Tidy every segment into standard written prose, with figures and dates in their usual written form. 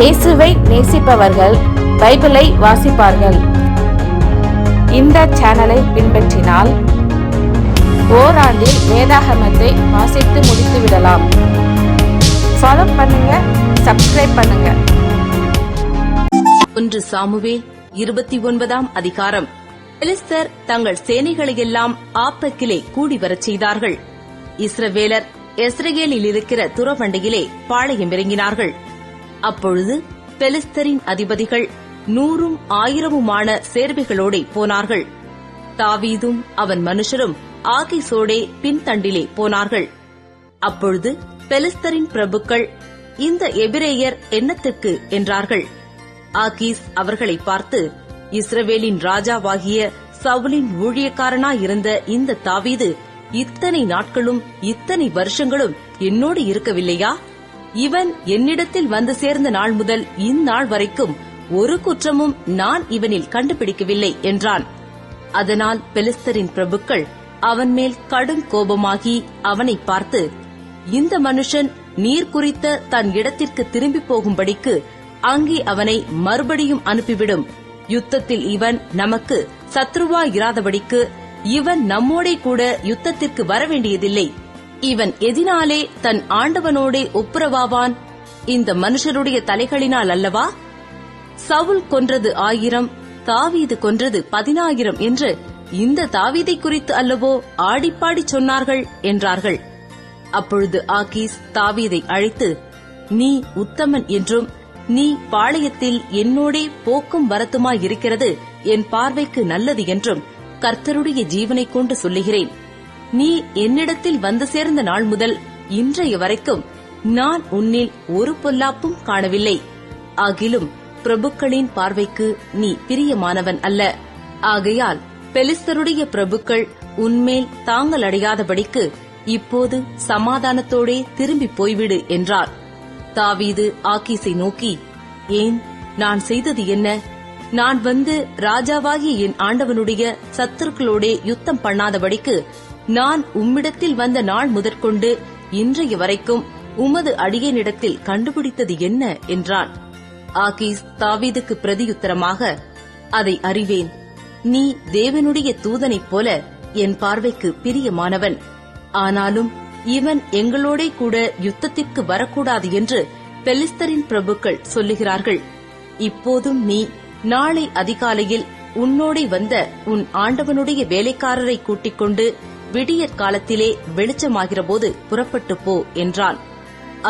இயேசுவை நேசிப்பவர்கள் பைபிளை வாசிப்பார்கள். இந்த சேனலை பின்பற்றினால் ஓராண்டில் வேதாகமத்தை வாசித்து முடித்து விடலாம். ஃபாலோ பண்ணுங்க, சப்ஸ்கிரைப் பண்ணுங்க. 1 சாமுவேல் 29ஆம் அதிகாரம். பெலிஸ்தர் தங்கள் சேனைகளையெல்லாம் ஆப்பெக்கிலே கூடி வரச் செய்தார்கள். இஸ்ரவேலர் எஸ்ரேலில் இருக்கிற துறவண்டியிலே பாளையம் இறங்கினார்கள். அப்பொழுது பெலிஸ்தரின் அதிபதிகள் 100 1000 சேர்வைகளோடே போனார்கள். தாவீதும் அவன் மனுஷரும் ஆகீசோடே பின்தண்டிலே போனார்கள். அப்பொழுது பெலிஸ்தரின் பிரபுக்கள், இந்த எபிரேயர் என்னத்திற்கு என்றார்கள். ஆகீஸ் அவர்களை பார்த்து, இஸ்ரவேலின் ராஜாவாகிய சவுலின் ஊழியக்காரனாயிருந்த இந்த தாவீது இத்தனை நாட்களும் இத்தனை வருஷங்களும் என்னோடு இருக்கவில்லையா? இவன் என்னிடத்தில் வந்து சேர்ந்த நாள் முதல் இந்நாள் வரைக்கும் ஒரு குற்றமும் நான் இவனில் கண்டுபிடிக்கவில்லை என்றான். அதனால் பெலிஸ்தரின் பிரபுக்கள் அவன் மேல் கடும் கோபமாகி அவனை பார்த்து, இந்த மனுஷன் நீர் குறித்த தன் இடத்திற்கு திரும்பி போகும்படிக்கு அங்கே அவனை மறுபடியும் அனுப்பிவிடும். யுத்தத்தில் இவன் நமக்கு சத்ருவாயிராதபடிக்கு இவன் நம்மோடே கூட யுத்தத்திற்கு வரவேண்டியதில்லை. இவன் எதினாலே தன் ஆண்டவனோடே ஒப்புரவாவான்? இந்த மனுஷருடைய தலைகளினால் அல்லவா? சவுல் கொன்றது 1000, தாவீது கொன்றது 10000 என்று இந்த தாவீதை குறித்து அல்லவோ ஆடிப்பாடி சொன்னார்கள் என்றார்கள். அப்பொழுது ஆகீஸ் தாவீதை அழைத்து, நீ உத்தமன் என்றும் நீ பாளையத்தில் என்னோடே போக்கும் வரத்துமாயிருக்கிறது என் பார்வைக்கு நல்லது என்றும் கர்த்தருடைய ஜீவனை கொண்டு சொல்லுகிறேன். நீ என்னிடத்தில் வந்து சேர்ந்த நாள் முதல் இன்றைய வரைக்கும் நான் உன்னில் ஒரு பொல்லாப்பும் காணவில்லை. ஆகிலும் பிரபுக்களின் பார்வைக்கு நீ பிரியமானவன் அல்ல. ஆகையால் பெலிஸ்தருடைய பிரபுக்கள் உன்மேல் தாங்கள் அடையாதபடிக்கு இப்போது சமாதானத்தோடே திரும்பி போய்விடு என்றார். தாவீது ஆகீசை நோக்கி, ஏன், நான் செய்தது என்ன? நான் வந்து ராஜாவாகிய என் ஆண்டவனுடைய சத்துருக்களோடே யுத்தம் பண்ணாதபடிக்கு நான் உம்மிடத்தில் வந்த நாள் முதற்கொண்டு இன்றைய வரைக்கும் உமது அடியேனிடத்தில் கண்டுபிடித்தது என்ன என்றான். ஆகீஸ் தாவீதுக்கு பிரதியுத்தரமாக, அதை அறிவேன். நீ தேவனுடைய தூதனைப் போல என் பார்வைக்கு பிரியமானவன். ஆனாலும் இவன் எங்களோடே கூட யுத்தத்திற்கு வரக்கூடாது என்று பெலிஸ்தரின் பிரபுக்கள் சொல்லுகிறார்கள். இப்போதும் நீ நாளை அதிகாலையில் உன்னோடே வந்த உன் ஆண்டவனுடைய வேலைக்காரரை கூட்டிக் கொண்டு விடியற் காலத்திலே வெளிச்சமாகிறபோது புறப்பட்டு போ என்றான்.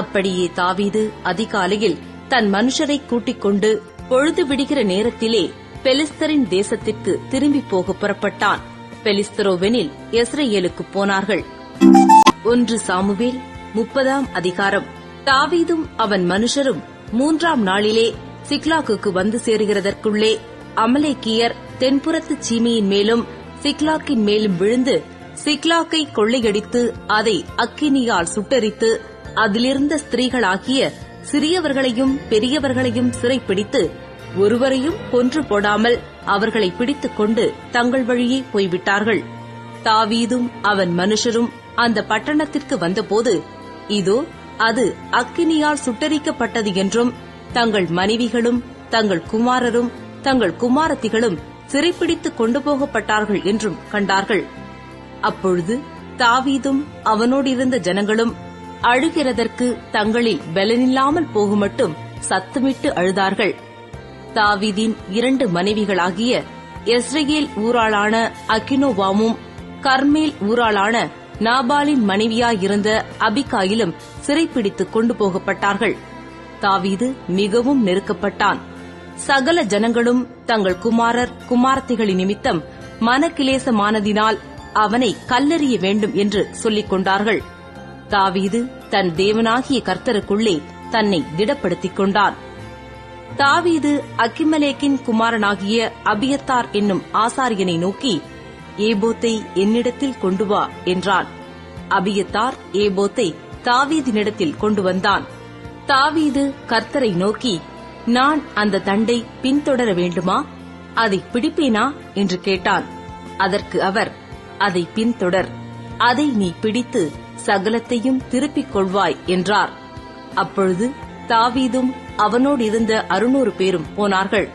அப்படியே தாவீது அதிகாலையில் தன் மனுஷரை கூட்டிக் கொண்டு பொழுது விடுகிற நேரத்திலே பெலிஸ்தரின் தேசத்திற்கு திரும்பி போக புறப்பட்டான். பெலிஸ்தரோவெனில் எஸ்ரேலுக்கு போனார்கள். 1 சாமுவேல் 30ஆம் அதிகாரம். தாவீதும் அவன் மனுஷரும் 3ஆம் நாளிலே சிக்லாகுக்கு வந்து சேருகிறதற்குள்ளே அமலேக்கியர் தென்புறத்து சீமையின் மேலும் சிக்லாக்கின் மேலும் விழுந்து சிக்லாக்கை கொள்ளையடித்து அதை அக்கினியால் சுட்டெரித்து அதிலிருந்த ஸ்திரீகளாகிய சிறியவர்களையும் பெரியவர்களையும் சிறைப்பிடித்து ஒருவரையும் கொன்று போடாமல் அவர்களை பிடித்துக் கொண்டு தங்கள் வழியே போய்விட்டார்கள். தாவீதும் அவன் மனுஷரும் அந்த பட்டணத்திற்கு வந்தபோது, இதோ அது அக்கினியால் சுட்டெரிக்கப்பட்டது என்றும் தங்கள் மனைவிகளும் தங்கள் குமாரரும் தங்கள் குமாரத்திகளும் சிறைப்பிடித்துக் கொண்டு போகப்பட்டார்கள் என்றும் கண்டார்கள். அப்பொழுது தாவீதும் அவனோடிருந்த ஜனங்களும் அழுகிறதற்கு தங்களில் பலனில்லாமல் போகுமட்டும் சத்தமிட்டு அழுதார்கள். தாவீதின் 2 மனைவிகளாகிய எஸ்ரேல் ஊராளான அகினோவாமும் கர்மேல் ஊராளான நாபாலின் மனைவியாயிருந்த அபிகாயிலும் சிறைப்பிடித்துக் கொண்டு போகப்பட்டார்கள். தாவீது மிகவும் நெருக்கப்பட்டான். சகல ஜனங்களும் தங்கள் குமாரர் குமாரத்திகளின் நிமித்தம் மனக்கிலேசமானதினால் அவனை கல்லெறிய வேண்டும் என்று சொல்லிக் கொண்டார்கள். தாவீது தன் தேவனாகிய கர்த்தருக்குள்ளே தன்னை திடப்படுத்திக் கொண்டான். தாவீது அகிமெலேக்கின் குமாரனாகிய அபியத்தார் என்னும் ஆசாரியனை நோக்கி, ஏபோத்தை என்னிடத்தில் கொண்டு வா என்றான். அபியத்தார் ஏபோத்தை தாவீதினிடத்தில் கொண்டு வந்தான். தாவீது கர்த்தரை நோக்கி, நான் அந்த தண்டை பின்தொடர வேண்டுமா? அதை பிடிப்பேனா என்று கேட்டான். அதற்கு அவர், அதை பின்தொடர், அதை நீ பிடித்து சகலத்தையும் திருப்பிக் கொள்வாய் என்றார். அப்பொழுது தாவீதும் அவனோடு இருந்த 600 பேரும் போனார்கள்.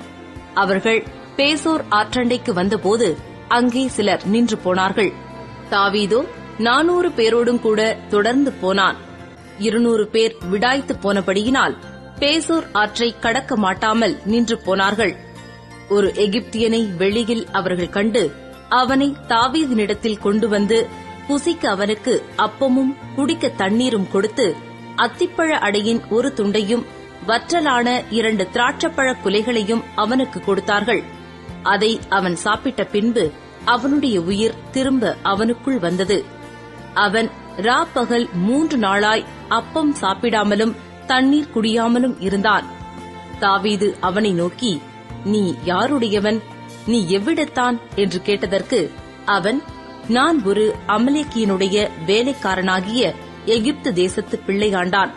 அவர்கள் பேசோர் ஆற்றண்டைக்கு வந்தபோது அங்கே சிலர் நின்று போனார்கள். தாவீதோ 400 பேரோடும் கூட தொடர்ந்து போனான். 200 பேர் விடாய்த்து போனபடியினால் பேசோர் ஆற்றை கடக்க மாட்டாமல் நின்று போனார்கள். ஒரு எகிப்தியனை வெளியில் அவர்கள் கண்டு அவனை தாவீதினிடத்தில் கொண்டு வந்து புசிக்க அவனுக்கு அப்பமும் குடிக்க தண்ணீரும் கொடுத்து அத்திப்பழ அடையின் ஒரு துண்டையும் வற்றலான 2 திராட்சப்பழ குலைகளையும் அவனுக்கு கொடுத்தார்கள். அதை அவன் சாப்பிட்ட பின்பு அவனுடைய உயிர் திரும்ப அவனுக்குள் வந்தது. அவன் ராப்பகல் 3 நாளாய் அப்பம் சாப்பிடாமலும் தண்ணீர் குடியாமலும் இருந்தான். தாவீது அவனை நோக்கி, நீ யாருடையவன்? நீ எவ்விடத்தான் என்று கேட்டதற்கு அவன், நான் ஒரு அமலேக்கியனுடைய வேலைக்காரனாகிய எகிப்து தேசத்து பிள்ளையாண்டான்.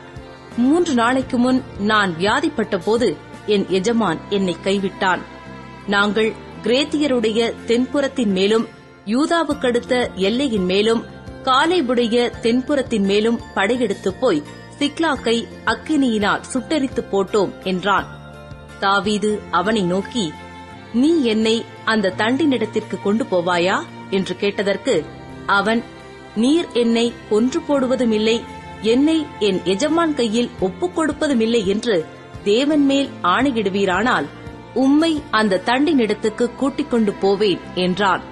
3 நாளைக்கு முன் நான் வியாதிப்பட்ட போது என் எஜமான் என்னை கைவிட்டான். நாங்கள் கிரேத்தியருடைய தென்புறத்தின் மேலும் யூதாவுக்கடுத்த எல்லையின் மேலும் காலேபுடைய தென்புறத்தின் மேலும் படையெடுத்துப் போய் சிக்லாக்கை அக்கினியினால் சுட்டெரித்து போட்டோம் என்றான். தாவீது அவனை நோக்கி, நீ என்னை அந்த தண்டினிடத்திற்கு கொண்டு போவாயா என்று கேட்டதற்கு அவன், நீர் என்னை கொன்று போடுவதுமில்லை, என்னை என் எஜமான் கையில் ஒப்புக் கொடுப்பதுமில்லை என்று தேவன் மேல் ஆணையிடுவீரானால் உம்மை அந்த தண்டினிடத்துக்கு கூட்டிக் கொண்டு போவேன் என்றான்.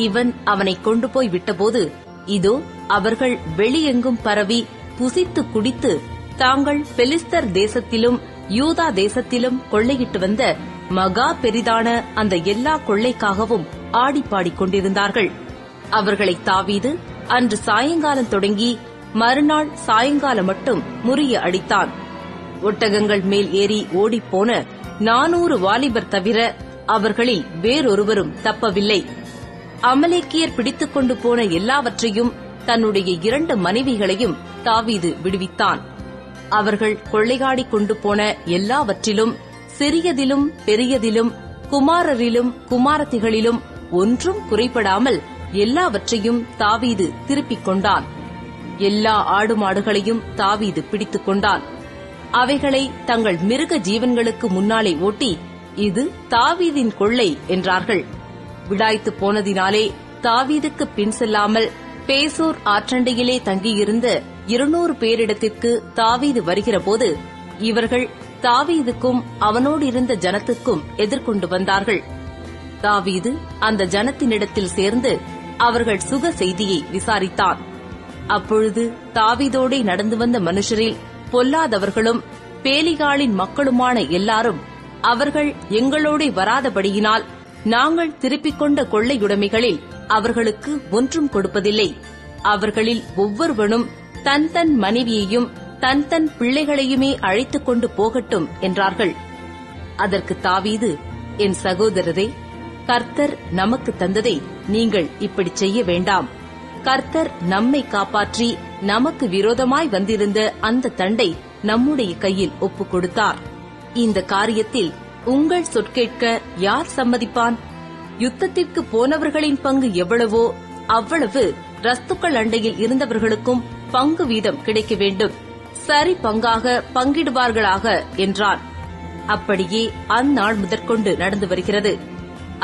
இவன் அவனை கொண்டு போய் விட்டபோது, இதோ அவர்கள் வெளியெங்கும் பரவி புசித்து குடித்து தாங்கள் பெலிஸ்தர் தேசத்திலும் யூதா தேசத்திலும் கொள்ளையிட்டு வந்த மகா பெரிதான அந்த எல்லா கொள்ளைக்காகவும் ஆடிப்பாடிக் கொண்டிருந்தார்கள். அவர்களை தாவீது அன்று சாயங்காலம் தொடங்கி மறுநாள் சாயங்காலம் மட்டும் முறிய அடித்தான். ஒட்டகங்கள் மேல் ஏறி ஓடிப்போன 400 வாலிபர் தவிர அவர்களில் வேறொருவரும் தப்பவில்லை. அமலேக்கியர் பிடித்துக் கொண்டு போன எல்லாவற்றையும் தன்னுடைய 2 மனைவிகளையும் தாவீது விடுவித்தான். அவர்கள் கொள்ளையாடிக் கொண்டு போன எல்லாவற்றிலும் சிறியதிலும் பெரியதிலும் குமாரரிலும் குமாரத்திகளிலும் ஒன்றும் குறைபடாமல் எல்லாவற்றையும் தாவீது திருப்பிக் கொண்டான். எல்லா ஆடு மாடுகளையும் தாவீது பிடித்துக் கொண்டான். அவைகளை தங்கள் மிருக ஜீவன்களுக்கு முன்னாலே ஓட்டி, இது தாவீதின் கொள்ளை என்றார்கள். விடாய்த்து போனதினாலே தாவீதுக்கு பின் செல்லாமல் பேசோர் ஆற்றண்டையிலே தங்கியிருந்த 200 பேரிடத்திற்கு தாவீது வருகிறபோது இவர்கள் தாவீதுக்கும் அவனோடு இருந்த ஜனத்துக்கும் எதிர்கொண்டு வந்தார்கள். தாவீது அந்த ஜனத்தினிடத்தில் சேர்ந்து அவர்கள் சுக செய்தியை விசாரித்தான். அப்பொழுது தாவீதோடே நடந்து வந்த மனுஷரில் பொல்லாதவர்களும் பேலிகாளின் மக்களுமான எல்லாரும், அவர்கள் எங்களோடே வராதபடியினால் நாங்கள் திருப்பிக் கொண்ட கொள்ளையுடைமைகளில் அவர்களுக்கு ஒன்றும் கொடுப்பதில்லை. அவர்களில் ஒவ்வொருவனும் தன் தன் மனைவியையும் தன் தன் பிள்ளைகளையுமே அழைத்துக் கொண்டு போகட்டும் என்றார்கள். அதற்கு தாவீது, என் சகோதரரே, கர்த்தர் நமக்கு தந்ததை நீங்கள் இப்படி செய்ய வேண்டாம். கர்த்தர் நம்மை காப்பாற்றி நமக்கு விரோதமாய் வந்திருந்த அந்த தண்டை நம்முடைய கையில் ஒப்புக் கொடுத்தார். இந்த காரியத்தில் உங்கள் சொற்கேட்க யார் சம்மதிப்பான்? யுத்தத்திற்கு போனவர்களின் பங்கு எவ்வளவோ அவ்வளவு ரஸ்துக்கள் அண்டையில் இருந்தவர்களுக்கும் பங்கு வீதம் கிடைக்க வேண்டும். சரி பங்காக பங்கிடுவார்களாக என்றான். அப்படியே அந்நாள் முதற்கொண்டு நடந்து வருகிறது.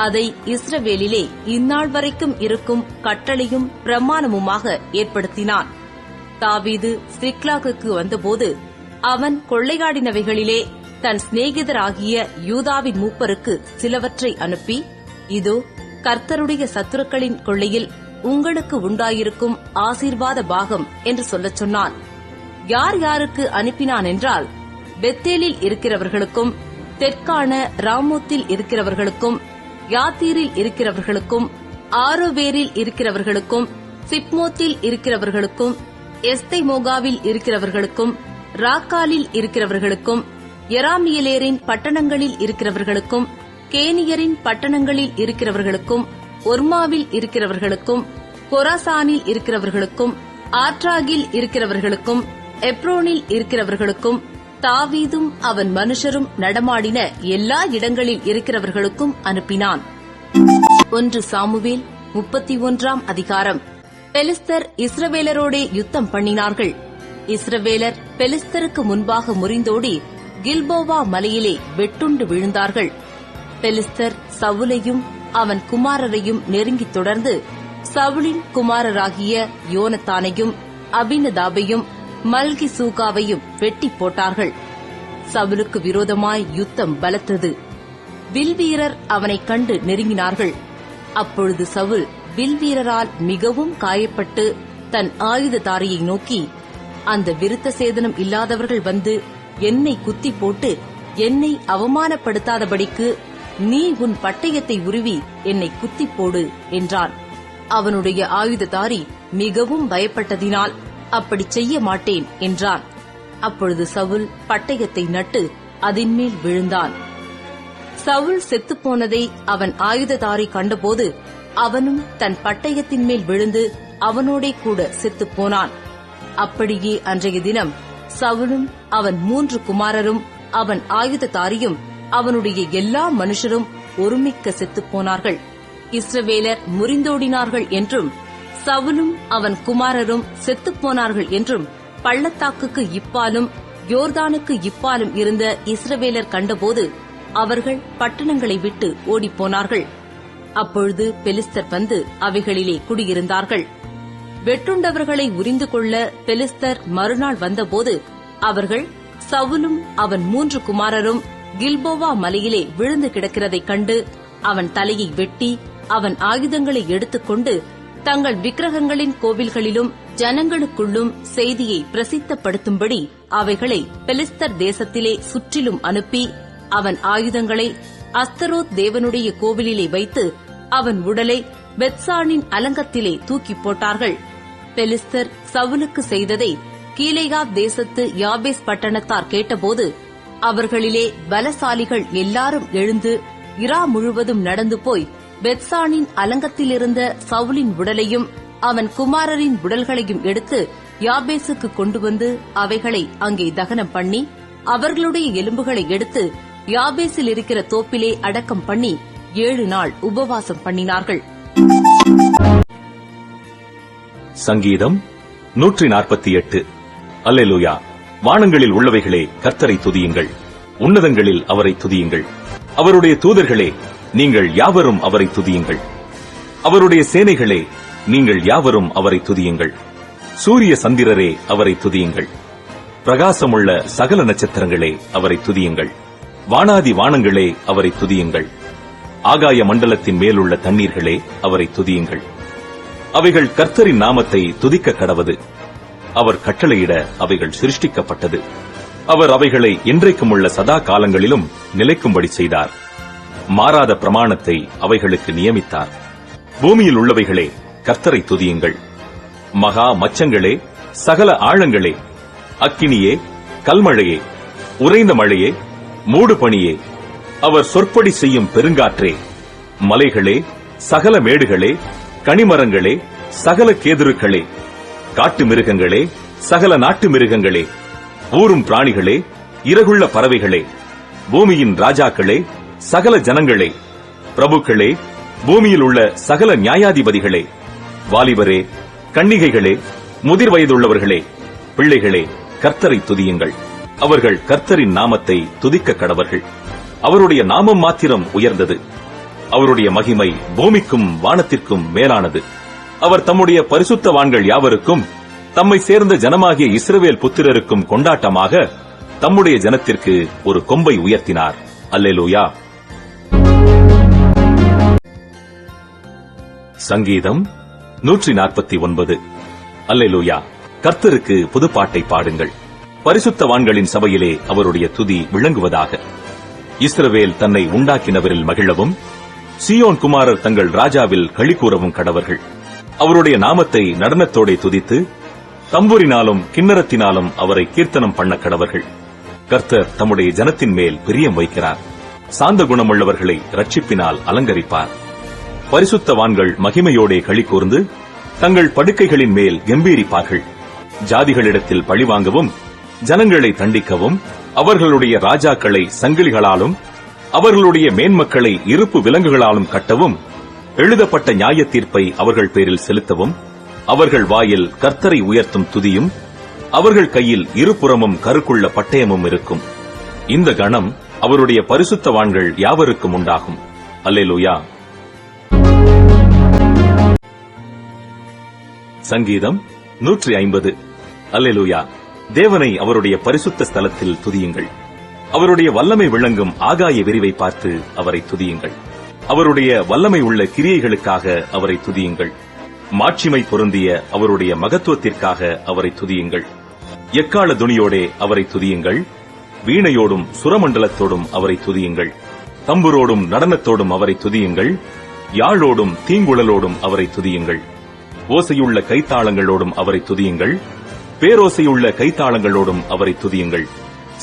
அதை இஸ்ரவேலிலே இந்நாள் வரைக்கும் இருக்கும் கட்டளையும் பிரமாணமுமாக ஏற்படுத்தினான். தாவீது சிக்லாகுக்கு வந்தபோது அவன் கொள்ளையாடினவைகளிலே தன் சிநேகிதராகிய யூதாவின் மூப்பருக்கு சிலவற்றை அனுப்பி, இதோ கர்த்தருடைய சத்துருக்களின் கொள்ளையில் உங்களுக்கு உண்டாயிருக்கும் ஆசீர்வாத பாகம் என்று சொல்லச் சொன்னான். யார் யாருக்கு அனுப்பினான் என்றால், பெத்தேலில் இருக்கிறவர்களுக்கும், தெற்கான ராமோத்தில் இருக்கிறவர்களுக்கும், யாத்தீரில் இருக்கிறவர்களுக்கும், ஆரோவேரில் இருக்கிறவர்களுக்கும், சிப்மோத்தில் இருக்கிறவர்களுக்கும், எஸ்தைமோகாவில் இருக்கிறவர்களுக்கும், ராக்காலில் இருக்கிறவர்களுக்கும், எராமியலேரின் பட்டணங்களில் இருக்கிறவர்களுக்கும், கேனியரின் பட்டணங்களில் இருக்கிறவர்களுக்கும், ஒர்மாவில் இருக்கிறவர்களுக்கும், கொராசானில் இருக்கிறவர்களுக்கும், ஆற்றாகில் இருக்கிறவர்களுக்கும், எப்ரோனில் இருக்கிறவர்களுக்கும், தாவீதும் அவன் மனுஷரும் நடமாடின எல்லா இடங்களில் இருக்கிறவர்களுக்கும் அனுப்பினான். 1 சாமுவேல் 31 அதிகாரம். பெலிஸ்தர் இஸ்ரவேலரோடே யுத்தம் பண்ணினார்கள். இஸ்ரவேலர் பெலிஸ்தருக்கு முன்பாக முறிந்தோடி கில்போவா மலையிலே வெட்டுண்டு விழுந்தார்கள். பெலிஸ்தர் சவுலையும் அவன் குமாரரையும் நெருங்கித் தொடர்ந்து சவுலின் குமாரராகிய யோனத்தானையும் அபினதாபையும் மல்கிசூகாவையும் வெட்டி போட்டார்கள். சவுலுக்கு விரோதமாய் யுத்தம் பலத்தது. வில்வீரர் அவனைக் கண்டு நெருங்கினார்கள். அப்பொழுது சவுல் வில்வீரரால் மிகவும் காயப்பட்டு தன் ஆயுததாரியை நோக்கி, அந்த விருத்த சேதனம் இல்லாதவர்கள் வந்து என்னை குத்தி போட்டு என்னை அவமானப்படுத்தாதபடிக்கு நீ உன் பட்டயத்தை உருவி என்னை குத்தி போடு என்றான். அவனுடைய ஆயுததாரி மிகவும் பயப்பட்டதினால் அப்படி செய்ய மாட்டேன் என்றான். அப்பொழுது சவுல் பட்டயத்தை நட்டு அதின்மேல் விழுந்தான். சவுல் செத்துப்போனதை அவன் ஆயுததாரி கண்டபோது அவனும் தன் பட்டயத்தின் மேல் விழுந்து அவனோடே கூட செத்துப்போனான். அப்படியே அன்றைய தினம் சவுலும் அவன் 3 குமாரரும் அவன் ஆயுததாரியும் அவனுடைய எல்லா மனுஷரும் ஒருமிக்க செத்துப்போனார்கள். இஸ்ரவேலர் முறிந்தோடினார்கள் என்றும் சவுலும் அவன் குமாரரும் செத்துப்போனார்கள் என்றும் பள்ளத்தாக்குக்கு இப்பாலும் யோர்தானுக்கு இப்பாலும் இருந்த இஸ்ரவேலர் கண்டபோது அவர்கள் பட்டணங்களை விட்டு ஓடிப்போனார்கள். அப்பொழுது பெலிஸ்தர் வந்து அவைகளிலே குடியிருந்தார்கள். வெட்டுண்டவர்களை உரிந்து கொள்ள பெலிஸ்தர் மறுநாள் வந்தபோது அவர்கள் சவுலும் அவன் 3 குமாரரும் கில்போவா மலையிலே விழுந்து கிடக்கிறதைக் கண்டு அவன் தலையை வெட்டி அவன் ஆயுதங்களை எடுத்துக்கொண்டு தங்கள் விக்கிரகங்களின் கோவில்களிலும் ஜனங்களுக்குள்ளும் செய்தியை பிரசித்தப்படுத்தும்படி அவைகளை பெலிஸ்தர் தேசத்திலே சுற்றிலும் அனுப்பி அவன் ஆயுதங்களை அஸ்தரோத் தேவனுடைய கோவிலிலே வைத்து அவன் உடலை பெத்சானின் அலங்கத்திலே தூக்கி போட்டார்கள். பெலிஸ்தர் சவுலுக்கு செய்ததை கீலேயாத் தேசத்து யாபேஸ் பட்டணத்தார் கேட்டபோது அவர்களிலே பலசாலிகள் எல்லாரும் எழுந்து இரா முழுவதும் நடந்து போய் பெத்சானின் அலங்கத்திலிருந்த சவுலின் உடலையும் அவன் குமாரரின் உடல்களையும் எடுத்து யாபேசுக்கு கொண்டு வந்து அவைகளை அங்கே தகனம் பண்ணி அவர்களுடைய எலும்புகளை எடுத்து யாபேசில் இருக்கிற தோப்பிலே அடக்கம் பண்ணி 7 நாள் உபவாசம் பண்ணினார்கள். சங்கீதம் 148. அல்லேலூயா. வானங்களில் உள்ளவைகளே கர்த்தரை துதியுங்கள், உன்னதங்களில் அவரை துதியுங்கள். அவருடைய தூதர்களே, நீங்கள் யாவரும் அவரை துதியுங்கள். அவருடைய சேனைகளே, நீங்கள் யாவரும் அவரை துதியுங்கள். சூரிய சந்திரரே, அவரை துதியுங்கள். பிரகாசமுள்ள சகல நட்சத்திரங்களே, அவரை துதியுங்கள். வானாதி வானங்களே, அவரை துதியுங்கள். ஆகாய மண்டலத்தின் மேலுள்ள தண்ணீர்களே, அவரை துதியுங்கள். அவைகள் கர்த்தரின் நாமத்தை துதிக்க கடவது. அவர் கட்டளையிட அவைகள் சிருஷ்டிக்கப்பட்டது. அவர் அவைகளை என்றைக்கும் உள்ள சதா காலங்களிலும் நிலைக்கும்படி செய்தார். மாறாத பிரமாணத்தை அவைகளுக்கு நியமித்தார். பூமியில் உள்ளவைகளே, கர்த்தரை துதியுங்கள். மகா மச்சங்களே, சகல ஆழங்களே, அக்கினியே, கல்மழையே, உறைந்த மழையே, மூடு பனியே, அவர் சொற்படி செய்யும் பெருங்காற்றே, மலைகளே, சகல மேடுகளே, கனிமரங்களே, சகல கேதுருக்களே, காட்டு மிருகங்களே, சகல நாட்டு மிருகங்களே, ஊரும் பிராணிகளே, இறகுள்ள பறவைகளே, பூமியின் ராஜாக்களே, சகல ஜனங்களே, பிரபுக்களே, பூமியில் உள்ள சகல நியாயாதிபதிகளே, வாலிபரே, கன்னிகைகளே, முதிர் வயதுள்ளவர்களே, பிள்ளைகளே, கர்த்தரை துதியுங்கள். அவர்கள் கர்த்தரின் நாமத்தை துதிக்க கடவர்கள். அவருடைய நாமம் மாத்திரம் உயர்ந்தது. அவருடைய மகிமை பூமிக்கும் வானத்திற்கும் மேலானது. அவர் தம்முடைய பரிசுத்தவான்கள் யாவருக்கும் தம்மை சேர்ந்த ஜனமாகிய இஸ்ரவேல் புத்திரருக்கும் கொண்டாட்டமாக தம்முடைய ஜனத்திற்கு ஒரு கொம்பை உயர்த்தினார். அல்லேலூயா. சங்கீதம் 149. அல்லேலூயா. கர்த்தருக்கு புதுப்பாட்டை பாடுங்கள். பரிசுத்தவான்களின் சபையிலே அவருடைய துதி விளங்குவதாக. இஸ்ரவேல் தன்னை உண்டாக்கினவரில் மகிழவும் சீயோன் குமாரர் தங்கள் ராஜாவில் களிகூறவும் கடவர்கள். அவருடைய நாமத்தை நடனத்தோடே துதித்து தம்புரினாலும் கிண்ணரத்தினாலும் அவரை கீர்த்தனம் பண்ண கடவர்கள். கர்த்தர் தம்முடைய ஜனத்தின் மேல் பிரியம் வைக்கிறார். சாந்த குணமுள்ளவர்களை ரட்சிப்பினால் அலங்கரிப்பார். பரிசுத்தவான்கள் மகிமையோடே களிகூர்ந்து தங்கள் படுக்கைகளின் மேல் கம்பீரிப்பார்கள். ஜாதிகளிடத்தில் பழிவாங்கவும் ஜனங்களை தண்டிக்கவும் அவர்களுடைய ராஜாக்களை சங்கிலிகளாலும் அவர்களுடைய மேன்மக்களை இருப்பு விலங்குகளாலும் கட்டவும் எழுதப்பட்ட நியாய தீர்ப்பை அவர்கள் பேரில் செலுத்தவும் அவர்கள் வாயில் கர்த்தரை உயர்த்தும் துதியும் அவர்கள் கையில் இருபுறமும் கருக்குள்ள பட்டயமும் இருக்கும். இந்த கணம் அவருடைய பரிசுத்தவான்கள் யாவருக்கும் உண்டாகும். அல்லேலூயா. சங்கீதம் 150. அல்லேலூயா. தேவனை அவருடைய பரிசுத்த ஸ்தலத்தில் துதியுங்கள். அவருடைய வல்லமை விளங்கும் ஆகாய விரிவை பார்த்து அவரை துதியுங்கள். அவருடைய வல்லமை உள்ள கிரியைகளுக்காக அவரை துதியுங்கள். மாட்சிமை பொருந்திய அவருடைய மகத்துவத்திற்காக அவரை துதியுங்கள். எக்காள துணியோடே அவரை துதியுங்கள். வீணையோடும் சுரமண்டலத்தோடும் அவரை துதியுங்கள். தம்புரோடும் நடனத்தோடும் அவரை துதியுங்கள். யாழோடும் தீங்குழலோடும் அவரை துதியுங்கள். ஓசையுள்ள கைத்தாளங்களோடும் அவரை துதியுங்கள். பேரோசையுள்ள கைத்தாளங்களோடும் அவரை துதியுங்கள்.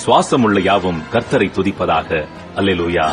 சுவாசமுள்ள யாவும் கர்த்தரை துதிப்பதாக. அல்லேலூயா.